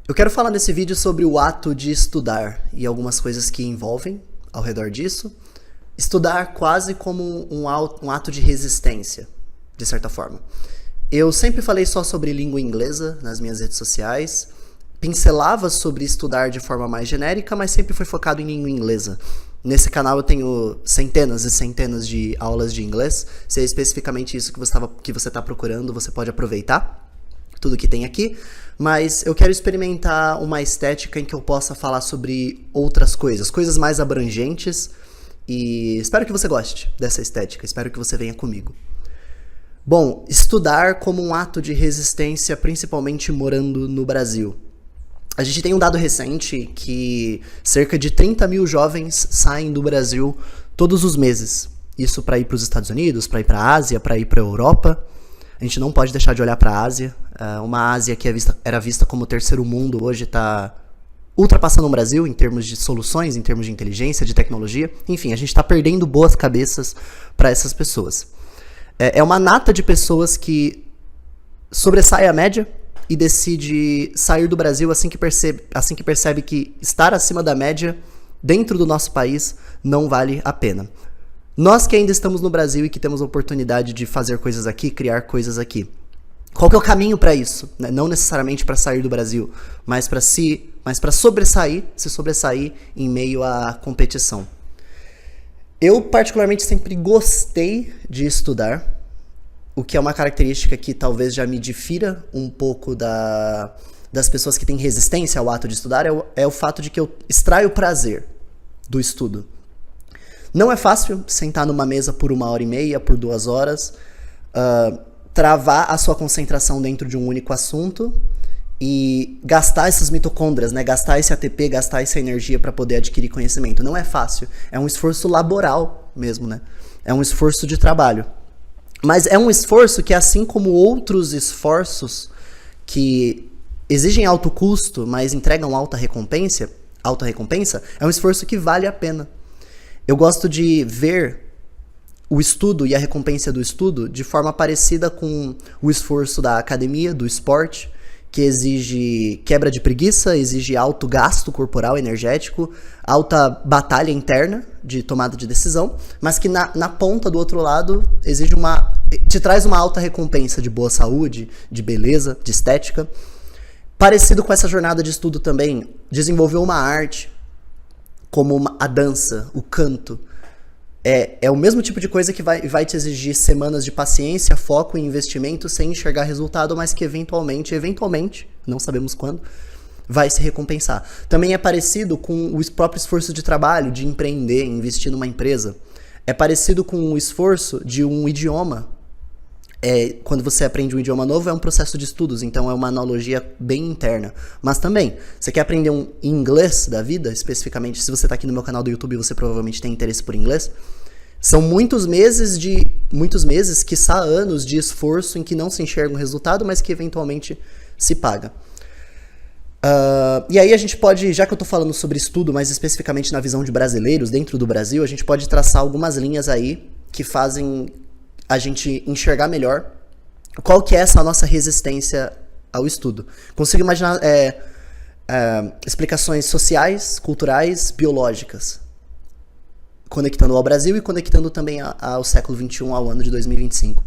Eu quero falar nesse vídeo sobre o ato de estudar e algumas coisas que envolvem ao redor disso. Estudar quase como um ato de resistência, de certa forma. Eu sempre falei só sobre língua inglesa nas minhas redes sociais, pincelava sobre estudar de forma mais genérica, mas sempre foi focado em língua inglesa. Nesse canal eu tenho centenas e centenas de aulas de inglês. Se é especificamente isso que você está procurando, você pode aproveitar tudo que tem aqui, mas eu quero experimentar uma estética em que eu possa falar sobre outras coisas mais abrangentes, e espero que você goste dessa estética, espero que você venha comigo. Bom, estudar como um ato de resistência, principalmente morando no Brasil. A gente tem um dado recente que cerca de 30 mil jovens saem do Brasil todos os meses. Isso para ir para os Estados Unidos, para ir para a Ásia, para ir para a Europa. A gente não pode deixar de olhar para a Ásia. Uma Ásia que era vista como terceiro mundo, hoje está ultrapassando o Brasil em termos de soluções, em termos de inteligência, de tecnologia. Enfim, a gente está perdendo boas cabeças para essas pessoas. É uma nata de pessoas que sobressai a média e decide sair do Brasil assim que percebe que estar acima da média dentro do nosso país não vale a pena. Nós que ainda estamos no Brasil e que temos a oportunidade de fazer coisas aqui, criar coisas aqui. Qual que é o caminho para isso? Não necessariamente para sair do Brasil, mas para se sobressair em meio à competição. Eu particularmente sempre gostei de estudar, o que é uma característica que talvez já me difira um pouco das pessoas que têm resistência ao ato de estudar, é o fato de que eu extraio prazer do estudo. Não é fácil sentar numa mesa por 1h30, por 2 horas, travar a sua concentração dentro de um único assunto e gastar essas mitocôndrias, né? Gastar esse ATP, gastar essa energia para poder adquirir conhecimento. Não é fácil, é um esforço laboral mesmo, né? É um esforço de trabalho. Mas é um esforço que, assim como outros esforços que exigem alto custo, mas entregam alta recompensa, é um esforço que vale a pena. Eu gosto de ver o estudo e a recompensa do estudo de forma parecida com o esforço da academia, do esporte, que exige quebra de preguiça, exige alto gasto corporal energético, alta batalha interna de tomada de decisão, mas que na ponta do outro lado te traz uma alta recompensa de boa saúde, de beleza, de estética. Parecido com essa jornada de estudo também, desenvolveu uma arte, como a dança, o canto. É o mesmo tipo de coisa que vai te exigir semanas de paciência, foco e investimento sem enxergar resultado, mas que eventualmente, não sabemos quando, vai se recompensar. Também é parecido com o próprio esforço de trabalho, de empreender, investir numa empresa. É parecido com o esforço de um idioma. Quando você aprende um idioma novo, é um processo de estudos, então é uma analogia bem interna. Mas também, você quer aprender um inglês da vida, especificamente, se você está aqui no meu canal do YouTube, você provavelmente tem interesse por inglês. São muitos meses, quiçá anos de esforço em que não se enxerga um resultado, mas que eventualmente se paga. E aí a gente pode, já que eu estou falando sobre estudo, mais especificamente na visão de brasileiros dentro do Brasil, a gente pode traçar algumas linhas aí que fazem a gente enxergar melhor qual que é essa nossa resistência ao estudo. Consigo imaginar explicações sociais, culturais, biológicas, conectando ao Brasil e conectando também ao século XXI, ao ano de 2025.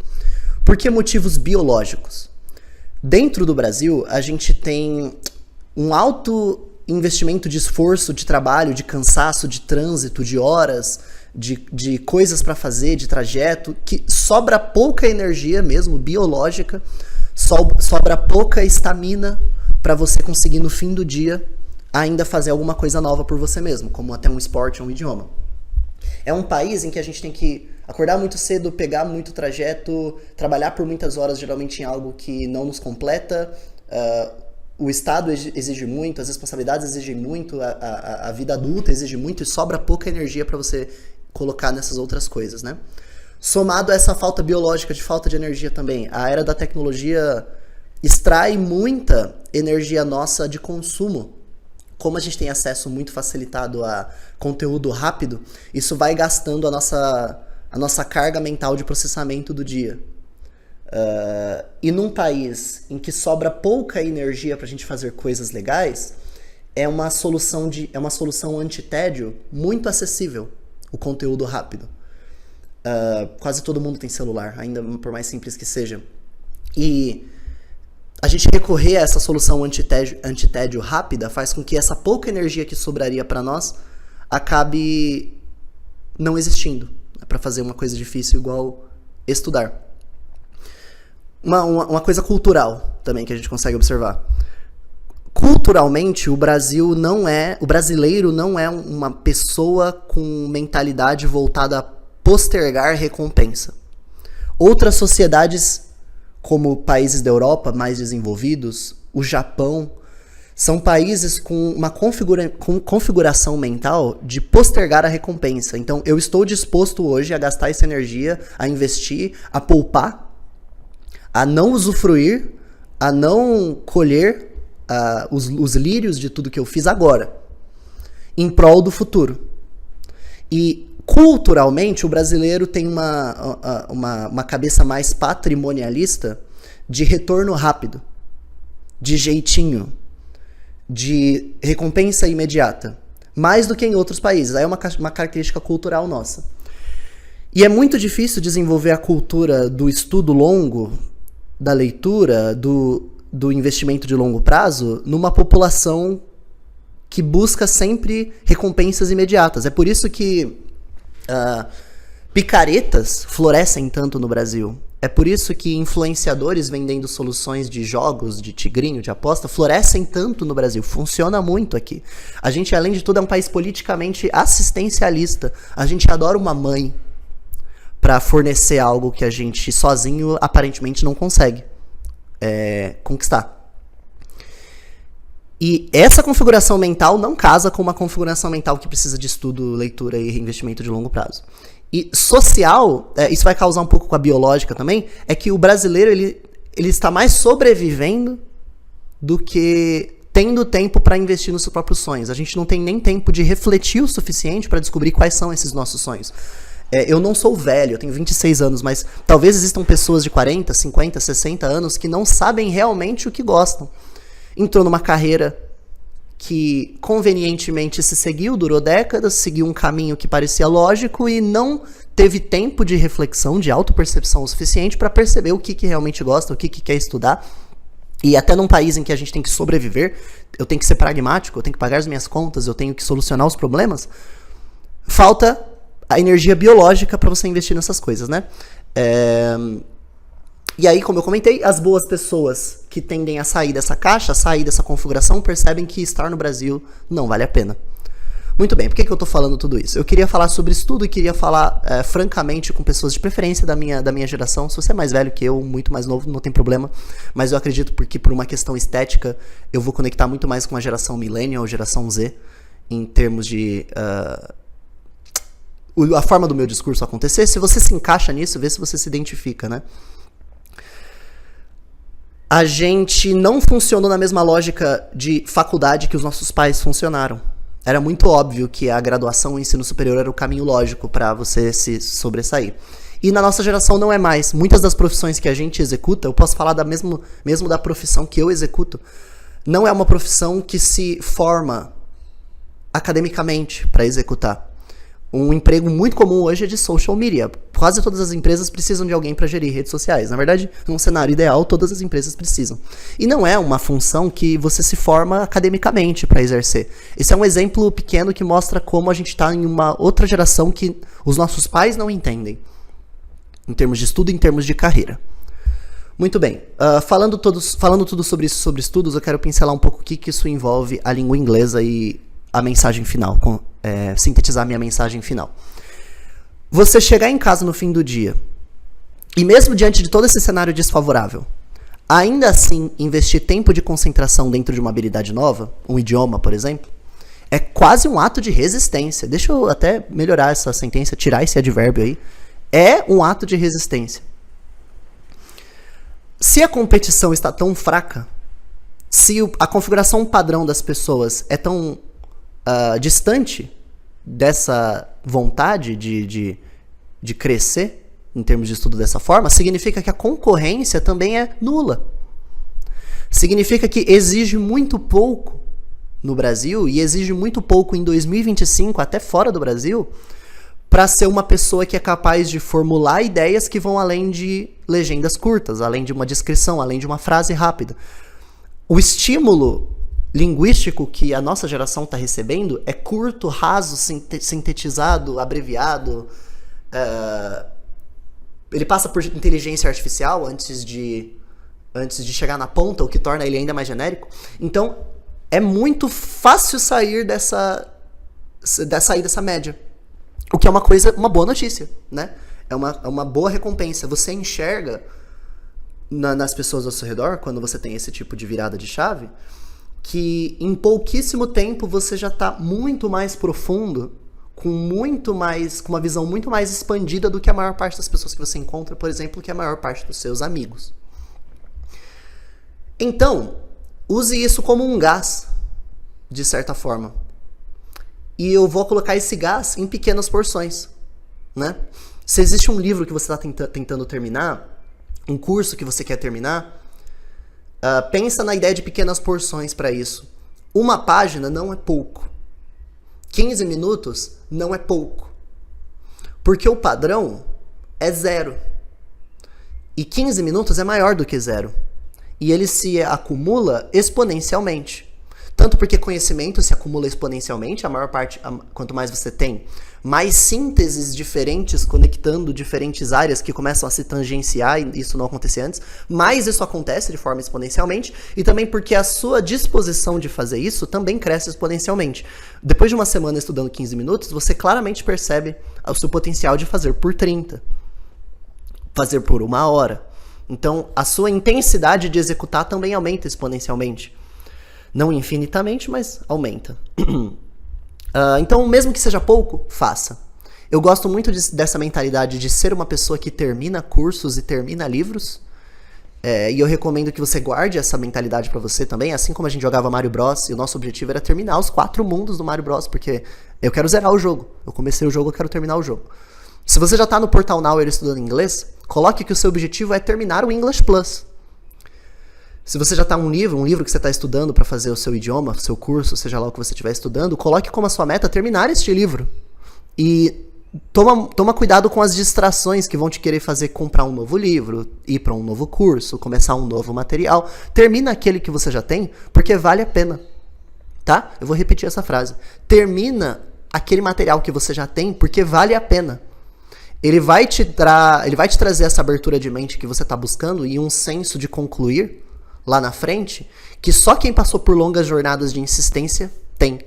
Por que motivos biológicos? Dentro do Brasil, a gente tem um alto investimento de esforço, de trabalho, de cansaço, de trânsito, de horas, de coisas para fazer, de trajeto, que sobra pouca energia mesmo, biológica, sobra pouca estamina para você conseguir no fim do dia ainda fazer alguma coisa nova por você mesmo, como até um esporte ou um idioma. É um país em que a gente tem que acordar muito cedo, pegar muito trajeto, trabalhar por muitas horas, geralmente em algo que não nos completa. O Estado exige muito, as responsabilidades exigem muito, a vida adulta exige muito e sobra pouca energia para você colocar nessas outras coisas, né? Somado a essa falta biológica, de falta de energia também, a era da tecnologia extrai muita energia nossa de consumo. Como a gente tem acesso muito facilitado a conteúdo rápido, isso vai gastando a nossa carga mental de processamento do dia. E num país em que sobra pouca energia para a gente fazer coisas legais, é uma solução anti-tédio muito acessível, o conteúdo rápido. Quase todo mundo tem celular, ainda por mais simples que seja. E a gente recorrer a essa solução anti-tédio rápida faz com que essa pouca energia que sobraria para nós acabe não existindo, para fazer uma coisa difícil igual estudar. Uma coisa cultural também que a gente consegue observar. Culturalmente, o brasileiro não é uma pessoa com mentalidade voltada a postergar recompensa. Outras sociedades, como países da Europa mais desenvolvidos, o Japão, são países com uma configuração mental de postergar a recompensa. Então, eu estou disposto hoje a gastar essa energia, a investir, a poupar, a não usufruir, a não colher os lírios de tudo que eu fiz agora, em prol do futuro. E culturalmente, o brasileiro tem uma cabeça mais patrimonialista de retorno rápido, de jeitinho, de recompensa imediata, mais do que em outros países. Aí é uma característica cultural nossa. E é muito difícil desenvolver a cultura do estudo longo, da leitura, do investimento de longo prazo, numa população que busca sempre recompensas imediatas. É por isso que picaretas florescem tanto no Brasil. É por isso que influenciadores vendendo soluções de jogos, de tigrinho, de aposta, florescem tanto no Brasil. Funciona muito aqui. A gente, além de tudo, é um país politicamente assistencialista. A gente adora uma mãe para fornecer algo que a gente sozinho aparentemente não consegue conquistar. E essa configuração mental não casa com uma configuração mental que precisa de estudo, leitura e investimento de longo prazo. E social, isso vai causar um pouco com a biológica também, é que o brasileiro ele está mais sobrevivendo do que tendo tempo para investir nos seus próprios sonhos. A gente não tem nem tempo de refletir o suficiente para descobrir quais são esses nossos sonhos. Eu não sou velho, eu tenho 26 anos, mas talvez existam pessoas de 40, 50, 60 anos que não sabem realmente o que gostam. Entrou numa carreira que convenientemente se seguiu, durou décadas, seguiu um caminho que parecia lógico e não teve tempo de reflexão, de autopercepção o suficiente para perceber o que realmente gosta, o que quer estudar. E até num país em que a gente tem que sobreviver, eu tenho que ser pragmático, eu tenho que pagar as minhas contas, eu tenho que solucionar os problemas, falta a energia biológica para você investir nessas coisas, né? E aí, como eu comentei, as boas pessoas que tendem a sair dessa caixa, sair dessa configuração, percebem que estar no Brasil não vale a pena. Muito bem, por que eu tô falando tudo isso? Eu queria falar sobre estudo e queria falar francamente com pessoas de preferência da minha geração. Se você é mais velho que eu, muito mais novo, não tem problema. Mas eu acredito porque por uma questão estética, eu vou conectar muito mais com a geração millennial, geração Z, em termos de a forma do meu discurso acontecer. Se você se encaixa nisso, vê se você se identifica, né? A gente não funcionou na mesma lógica de faculdade que os nossos pais funcionaram. Era muito óbvio que a graduação, o ensino superior era o caminho lógico para você se sobressair. E na nossa geração não é mais. Muitas das profissões que a gente executa, eu posso falar mesmo da profissão que eu executo, não é uma profissão que se forma academicamente para executar. Um emprego muito comum hoje é de social media. Quase todas as empresas precisam de alguém para gerir redes sociais. Na verdade, num cenário ideal, todas as empresas precisam. E não é uma função que você se forma academicamente para exercer. Esse é um exemplo pequeno que mostra como a gente está em uma outra geração que os nossos pais não entendem. Em termos de estudo, em termos de carreira. Muito bem. Falando tudo sobre isso, sobre estudos, eu quero pincelar um pouco o que isso envolve a língua inglesa e a mensagem final, sintetizar a minha mensagem final. Você chegar em casa no fim do dia, e mesmo diante de todo esse cenário desfavorável, ainda assim investir tempo de concentração dentro de uma habilidade nova, um idioma, por exemplo, é quase um ato de resistência. Deixa eu até melhorar essa sentença, tirar esse advérbio aí. É um ato de resistência. Se a competição está tão fraca, se a configuração padrão das pessoas é tão distante dessa vontade de crescer, em termos de estudo dessa forma, significa que a concorrência também é nula. Significa que exige muito pouco no Brasil, e exige muito pouco em 2025, até fora do Brasil, para ser uma pessoa que é capaz de formular ideias que vão além de legendas curtas, além de uma descrição, além de uma frase rápida. O estímulo linguístico que a nossa geração está recebendo é curto, raso, sintetizado, abreviado. Ele passa por inteligência artificial antes de chegar na ponta, o que torna ele ainda mais genérico. Então, é muito fácil sair dessa média. O que é uma boa notícia, né? É uma boa recompensa. Você enxerga nas pessoas ao seu redor, quando você tem esse tipo de virada de chave, que em pouquíssimo tempo você já está muito mais profundo, com uma visão muito mais expandida do que a maior parte das pessoas que você encontra, por exemplo, que é a maior parte dos seus amigos. Então, use isso como um gás, de certa forma. E eu vou colocar esse gás em pequenas porções, né? Se existe um livro que você está tentando terminar, um curso que você quer terminar, pensa na ideia de pequenas porções para isso. Uma página não é pouco. 15 minutos não é pouco. Porque o padrão é 0. E 15 minutos é maior do que 0. E ele se acumula exponencialmente. Tanto porque conhecimento se acumula exponencialmente, quanto mais você tem, mais sínteses diferentes conectando diferentes áreas que começam a se tangenciar, e isso não acontecia antes, mais isso acontece de forma exponencialmente, e também porque a sua disposição de fazer isso também cresce exponencialmente. Depois de uma semana estudando 15 minutos, você claramente percebe o seu potencial de fazer por 30, fazer por 1 hora. Então, a sua intensidade de executar também aumenta exponencialmente. Não infinitamente, mas aumenta. Então, mesmo que seja pouco, faça. Eu gosto muito dessa mentalidade de ser uma pessoa que termina cursos e termina livros. E eu recomendo que você guarde essa mentalidade pra você também. Assim como a gente jogava Mario Bros. E o nosso objetivo era terminar os 4 mundos do Mario Bros. Porque eu quero zerar o jogo. Eu comecei o jogo, eu quero terminar o jogo. Se você já tá no Portal Now estudando inglês, coloque que o seu objetivo é terminar o English Plus. Se você já está um livro que você está estudando para fazer o seu idioma, o seu curso, seja lá o que você estiver estudando, coloque como a sua meta terminar este livro. E toma cuidado com as distrações que vão te querer fazer comprar um novo livro, ir para um novo curso, começar um novo material. Termina aquele que você já tem, porque vale a pena. Tá? Eu vou repetir essa frase. Termina aquele material que você já tem, porque vale a pena. Ele vai te trazer essa abertura de mente que você está buscando e um senso de concluir lá na frente, que só quem passou por longas jornadas de insistência tem.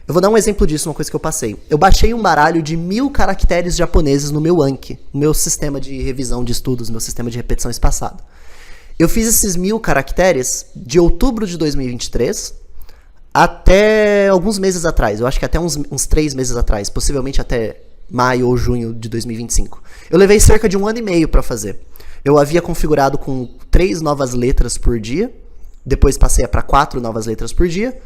Eu vou dar um exemplo disso, uma coisa que eu passei. Eu baixei um baralho de 1000 caracteres japoneses no meu Anki, no meu sistema de revisão de estudos, meu sistema de repetição espaçada. Eu fiz esses 1000 caracteres de outubro de 2023 até alguns meses atrás. Eu acho que até uns 3 meses atrás, possivelmente até maio ou junho de 2025. Eu levei cerca de 1 ano e meio para fazer. Eu havia configurado com 3 novas letras por dia, depois passei para 4 novas letras por dia.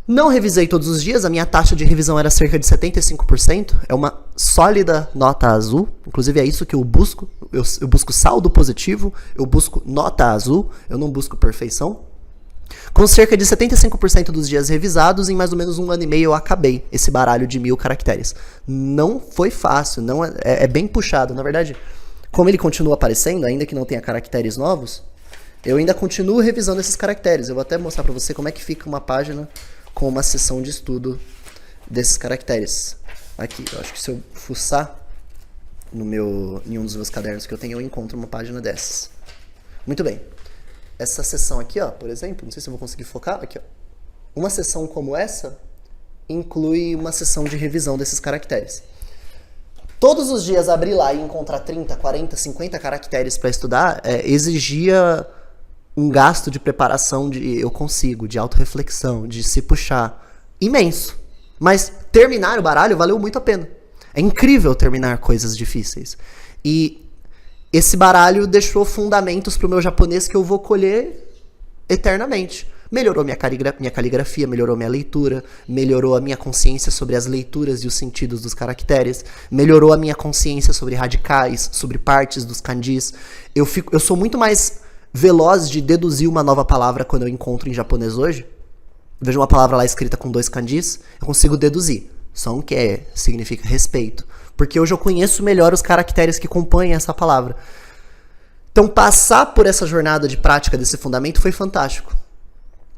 Não revisei todos os dias, a minha taxa de revisão era cerca de 75%, é uma sólida nota azul, inclusive é isso que eu busco. Eu busco saldo positivo, eu busco nota azul, eu não busco perfeição. Com cerca de 75% dos dias revisados, em mais ou menos 1 ano e meio eu acabei esse baralho de 1000 caracteres. Não foi fácil, é bem puxado, na verdade. Como ele continua aparecendo, ainda que não tenha caracteres novos, eu ainda continuo revisando esses caracteres. Eu vou até mostrar para você como é que fica uma página com uma seção de estudo desses caracteres. Aqui, eu acho que se eu fuçar em um dos meus cadernos que eu tenho, eu encontro uma página dessas. Muito bem. Essa seção aqui, ó, por exemplo, não sei se eu vou conseguir focar, aqui, ó. Uma seção como essa inclui uma seção de revisão desses caracteres. Todos os dias abrir lá e encontrar 30, 40, 50 caracteres para estudar exigia um gasto de preparação de autorreflexão, de se puxar, imenso. Mas terminar o baralho valeu muito a pena. É incrível terminar coisas difíceis. E esse baralho deixou fundamentos para o meu japonês que eu vou colher eternamente. Melhorou minha caligrafia, melhorou minha leitura, melhorou a minha consciência sobre as leituras e os sentidos dos caracteres, melhorou a minha consciência sobre radicais, sobre partes dos kanjis. Eu sou muito mais veloz de deduzir uma nova palavra quando eu encontro em japonês hoje. Vejo uma palavra lá escrita com 2 kanjis, eu consigo deduzir. Sonke significa respeito. Porque hoje eu conheço melhor os caracteres que compõem essa palavra. Então, passar por essa jornada de prática desse fundamento foi fantástico.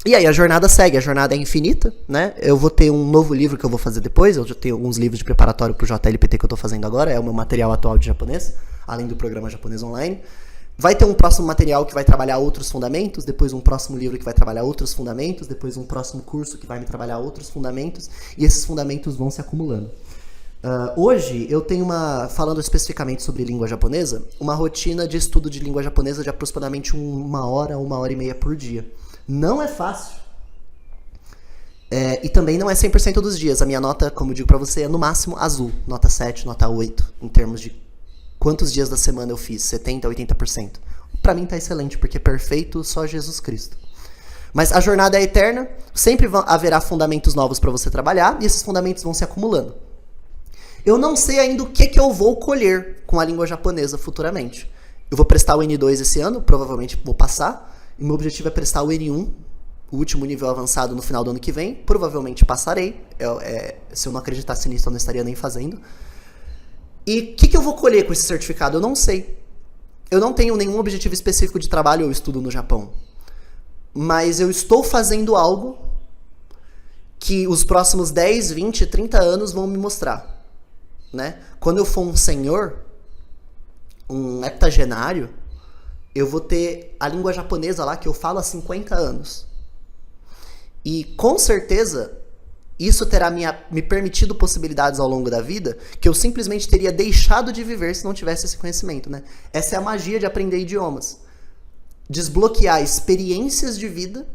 E aí a jornada segue, a jornada é infinita, né? Eu vou ter um novo livro que eu vou fazer depois, eu já tenho alguns livros de preparatório pro JLPT que eu tô fazendo agora, é o meu material atual de japonês, além do programa japonês online. Vai ter um próximo material que vai trabalhar outros fundamentos, depois um próximo livro que vai trabalhar outros fundamentos, depois um próximo curso que vai me trabalhar outros fundamentos, e esses fundamentos vão se acumulando. Hoje eu tenho falando especificamente sobre língua japonesa, uma rotina de estudo de língua japonesa de aproximadamente 1 hora e meia por dia. Não é fácil. E também não é 100% dos dias. A minha nota, como eu digo pra você, é no máximo azul. Nota 7, nota 8, em termos de quantos dias da semana eu fiz, 70%, 80%. Pra mim tá excelente, porque é perfeito só Jesus Cristo. Mas a jornada é eterna, sempre haverá fundamentos novos pra você trabalhar, e esses fundamentos vão se acumulando. Eu não sei ainda o que eu vou colher com a língua japonesa futuramente. Eu vou prestar o N2 esse ano, provavelmente vou passar. E meu objetivo é prestar o N1, o último nível avançado, no final do ano que vem. Provavelmente passarei. Se eu não acreditasse nisso, eu não estaria nem fazendo. E o que eu vou colher com esse certificado? Eu não sei. Eu não tenho nenhum objetivo específico de trabalho ou estudo no Japão. Mas eu estou fazendo algo que os próximos 10, 20, 30 anos vão me mostrar. Né? Quando eu for um senhor, um heptagenário, eu vou ter a língua japonesa lá que eu falo há 50 anos. E com certeza isso terá me permitido possibilidades ao longo da vida que eu simplesmente teria deixado de viver se não tivesse esse conhecimento, né? Essa é a magia de aprender idiomas. Desbloquear experiências de vida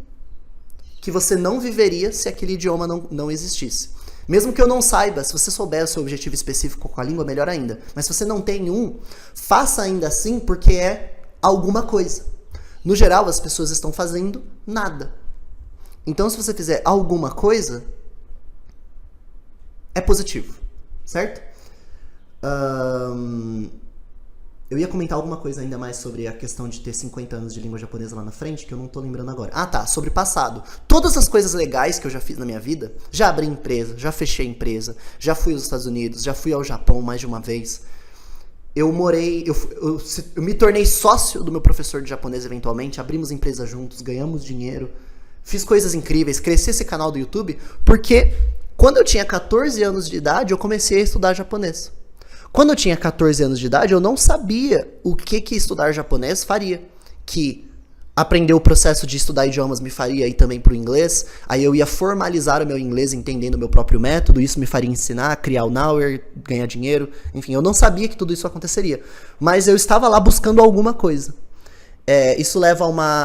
que você não viveria se aquele idioma não existisse. Mesmo que eu não saiba, se você souber o seu objetivo específico com a língua, melhor ainda. Mas se você não tem um, faça ainda assim porque é alguma coisa. No geral, as pessoas estão fazendo nada. Então, se você fizer alguma coisa, é positivo, certo? Eu ia comentar alguma coisa ainda mais sobre a questão de ter 50 anos de língua japonesa lá na frente, que eu não tô lembrando agora. Ah, tá, sobre passado. Todas as coisas legais que eu já fiz na minha vida, já abri empresa, já fechei empresa, já fui aos Estados Unidos, já fui ao Japão mais de uma vez. Eu me tornei sócio do meu professor de japonês eventualmente, abrimos empresa juntos, ganhamos dinheiro, fiz coisas incríveis, cresci esse canal do YouTube, porque quando eu tinha 14 anos de idade, eu comecei a estudar japonês. Quando eu tinha 14 anos de idade, eu não sabia o que estudar japonês faria. Que aprender o processo de estudar idiomas me faria ir também pro inglês. Aí eu ia formalizar o meu inglês entendendo o meu próprio método. Isso me faria ensinar, criar o Nowhere, ganhar dinheiro. Enfim, eu não sabia que tudo isso aconteceria. Mas eu estava lá buscando alguma coisa. Isso leva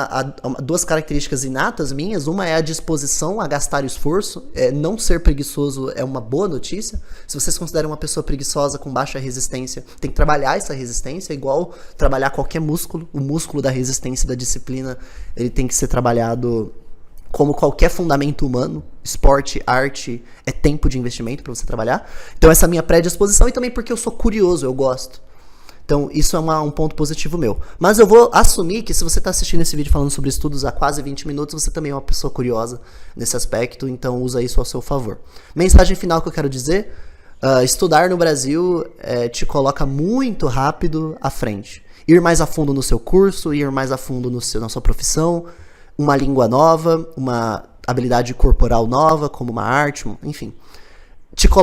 a duas características inatas minhas. Uma é a disposição a gastar esforço. Não ser preguiçoso é uma boa notícia. Se você se considera uma pessoa preguiçosa com baixa resistência, tem que trabalhar essa resistência, igual trabalhar qualquer músculo. O músculo da resistência e da disciplina, ele tem que ser trabalhado como qualquer fundamento humano. Esporte, arte, é tempo de investimento para você trabalhar. Então essa é a minha predisposição, e também porque eu sou curioso, eu gosto. Então, isso é um ponto positivo meu. Mas eu vou assumir que se você está assistindo esse vídeo falando sobre estudos há quase 20 minutos, você também é uma pessoa curiosa nesse aspecto, então usa isso ao seu favor. Mensagem final que eu quero dizer, estudar no Brasil te coloca muito rápido à frente. Ir mais a fundo no seu curso, ir mais a fundo na sua profissão, uma língua nova, uma habilidade corporal nova, como uma arte, enfim.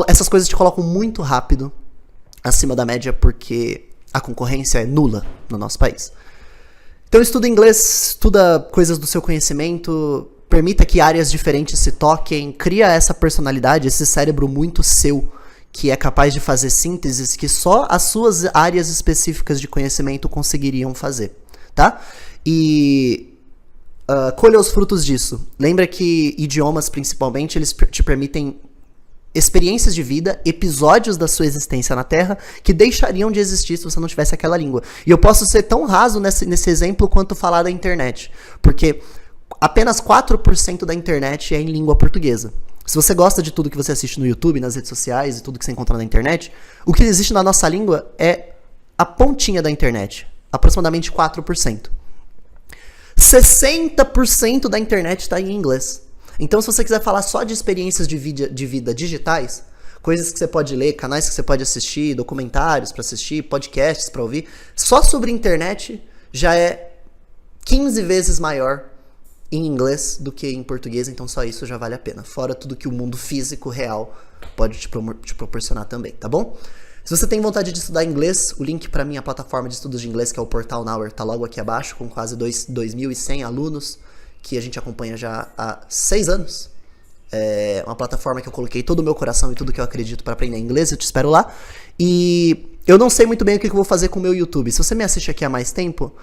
Essas coisas te colocam muito rápido acima da média, porque a concorrência é nula no nosso país. Então estuda inglês, estuda coisas do seu conhecimento, permita que áreas diferentes se toquem, cria essa personalidade, esse cérebro muito seu, que é capaz de fazer sínteses que só as suas áreas específicas de conhecimento conseguiriam fazer, tá? E colha os frutos disso. Lembra que idiomas, principalmente, eles te permitem experiências de vida, episódios da sua existência na Terra que deixariam de existir se você não tivesse aquela língua. E eu posso ser tão raso nesse exemplo quanto falar da internet. Porque apenas 4% da internet é em língua portuguesa. Se você gosta de tudo que você assiste no YouTube, nas redes sociais e tudo que você encontra na internet, o que existe na nossa língua é a pontinha da internet, aproximadamente 4%. 60% da internet está em inglês. Então, se você quiser falar só de experiências de vida digitais, coisas que você pode ler, canais que você pode assistir, documentários para assistir, podcasts para ouvir, só sobre internet já é 15 vezes maior em inglês do que em português, então só isso já vale a pena. Fora tudo que o mundo físico real pode te proporcionar também, tá bom? Se você tem vontade de estudar inglês, o link para minha plataforma de estudos de inglês, que é o Portal Nower, tá logo aqui abaixo, com quase 2.100 alunos, que a gente acompanha já há 6 anos. É uma plataforma que eu coloquei todo o meu coração e tudo que eu acredito para aprender inglês, eu te espero lá. E eu não sei muito bem o que eu vou fazer com o meu YouTube. Se você me assiste aqui há mais tempo,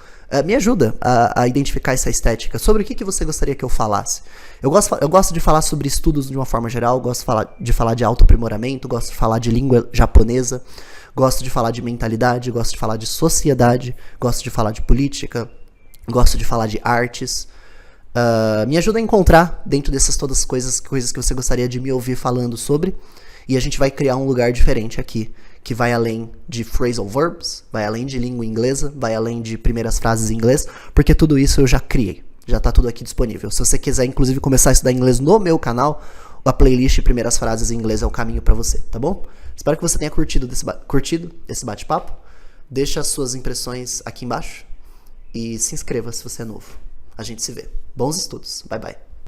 me ajuda a identificar essa estética. Sobre o que você gostaria que eu falasse? Eu gosto de falar sobre estudos de uma forma geral, gosto de falar de autoaprimoramento, gosto de falar de língua japonesa, gosto de falar de mentalidade, gosto de falar de sociedade, gosto de falar de política, gosto de falar de artes. Me ajuda a encontrar dentro dessas todas coisas que você gostaria de me ouvir falando sobre. E a gente vai criar um lugar diferente aqui, que vai além de phrasal verbs, vai além de língua inglesa, vai além de primeiras frases em inglês, porque tudo isso eu já criei, já tá tudo aqui disponível. Se você quiser, inclusive, começar a estudar inglês no meu canal, a playlist Primeiras Frases em Inglês é o caminho pra você, tá bom? Espero que você tenha curtido esse bate-papo. Deixa as suas impressões aqui embaixo e se inscreva se você é novo. A gente se vê. Bons estudos. Bye, bye.